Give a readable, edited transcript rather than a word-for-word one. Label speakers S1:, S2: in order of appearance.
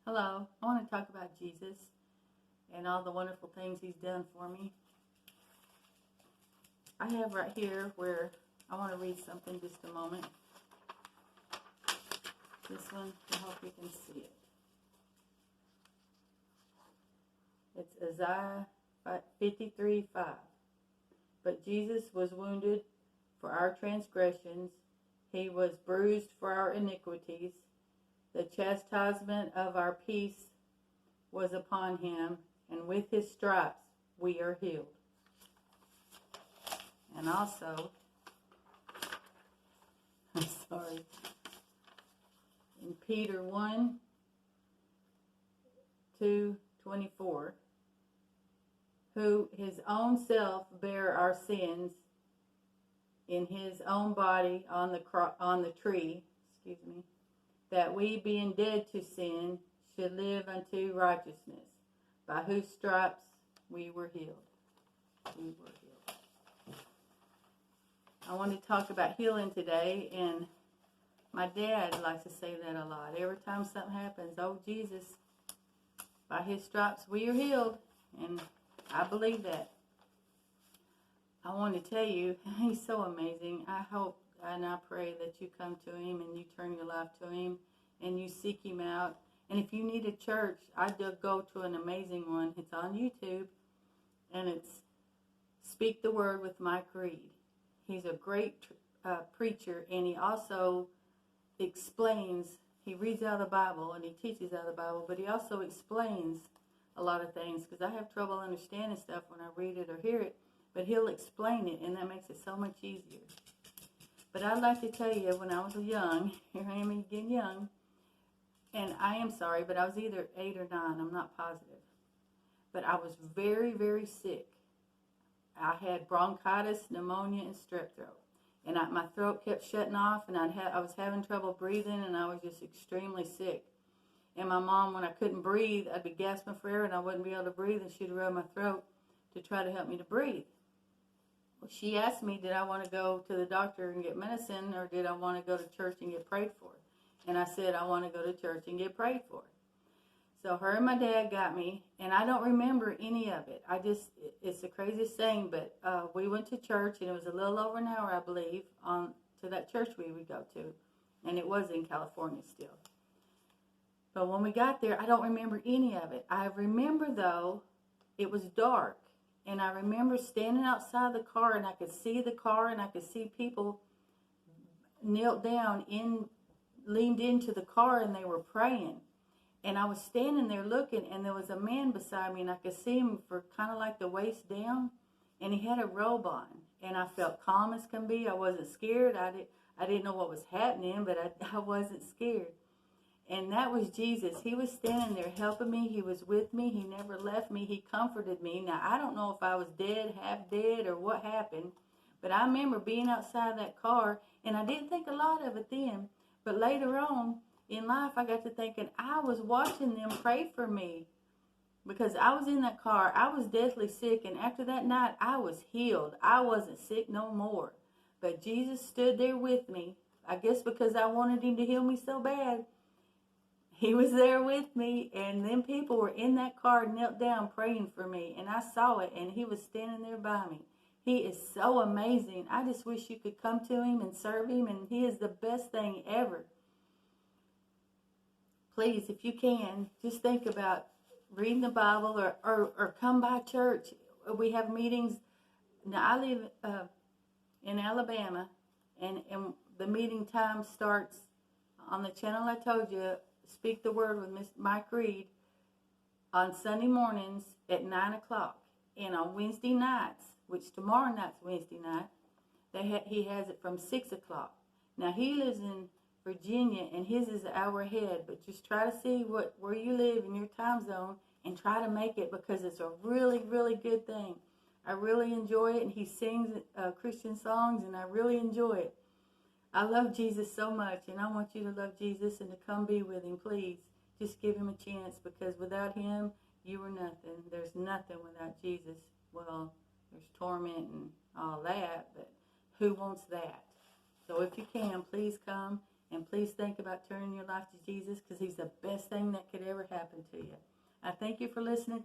S1: Hello, I want to talk about Jesus and all the wonderful things he's done for me. I have right here where I want to read something just a moment. This one, I hope you can see it. It's Isaiah 53:5. But Jesus was wounded for our transgressions, he was bruised for our iniquities. The chastisement of our peace was upon him, and with his stripes we are healed. And also, I'm sorry, in Peter 1:2-24, who his own self bare our sins in his own body on the tree, that we, being dead to sin, should live unto righteousness, by whose stripes we were healed. We were healed. I want to talk about healing today, and my dad likes to say that a lot. Every time something happens, oh Jesus, by his stripes we are healed, and I believe that. I want to tell you, he's so amazing. I hope and I pray that you come to him and you turn your life to him and you seek him out. And if you need a church, I do go to an amazing one. It's on YouTube, and it's Speak the Word with Mike Reed. He's a great preacher, and he also explains, he reads out of the Bible and he teaches out of the Bible, but he also explains a lot of things, because I have trouble understanding stuff when I read it or hear it, but he'll explain it, and that makes it so much easier. But I'd like to tell you, when I was young, here I am again young, and I am sorry, but I was either 8 or 9, I'm not positive. But I was very, very sick. I had bronchitis, pneumonia, and strep throat. And my throat kept shutting off, and I was having trouble breathing, and I was just extremely sick. And my mom, when I couldn't breathe, I'd be gasping for air, and I wouldn't be able to breathe, and she'd rub my throat to try to help me to breathe. Well, she asked me, did I want to go to the doctor and get medicine, or did I want to go to church and get prayed for? And I said, I want to go to church and get prayed for. So her and my dad got me, and I don't remember any of it. It's the craziest thing, but we went to church, and it was a little over an hour, I believe, to that church we would go to. And it was in California still. But when we got there, I don't remember any of it. I remember, though, it was dark. And I remember standing outside the car, and I could see the car, and I could see people knelt down, leaned into the car, and they were praying. And I was standing there looking, and there was a man beside me, and I could see him for kind of like the waist down, and he had a robe on. And I felt calm as can be. I wasn't scared. I didn't know what was happening, but I wasn't scared. And that was Jesus. He was standing there helping me. He was with me. He never left me. He comforted me. Now, I don't know if I was dead, half dead, or what happened, but I remember being outside that car, and I didn't think a lot of it then. But later on in life, I got to thinking, I was watching them pray for me, because I was in that car. I was deathly sick, and after that night, I was healed. I wasn't sick no more. But Jesus stood there with me, I guess because I wanted him to heal me so bad. He was there with me, and then people were in that car, knelt down praying for me, and I saw it, and he was standing there by me. He is so amazing. I just wish you could come to him and serve him, and he is the best thing ever. Please, if you can, just think about reading the Bible or come by church. We have meetings. Now, I live in Alabama, and the meeting time starts on the channel I told you, Speak the Word with Mike Reed, on Sunday mornings at 9 o'clock. And on Wednesday nights, which tomorrow night's Wednesday night, he has it from 6 o'clock. Now, he lives in Virginia, and his is an hour ahead, but just try to see where you live in your time zone and try to make it, because it's a really, really good thing. I really enjoy it, and he sings Christian songs, and I really enjoy it. I love Jesus so much, and I want you to love Jesus and to come be with him. Please, just give him a chance, because without him, you are nothing. There's nothing without Jesus. Well, there's torment and all that, but who wants that? So if you can, please come And please think about turning your life to Jesus, because he's the best thing that could ever happen to you. I thank you for listening to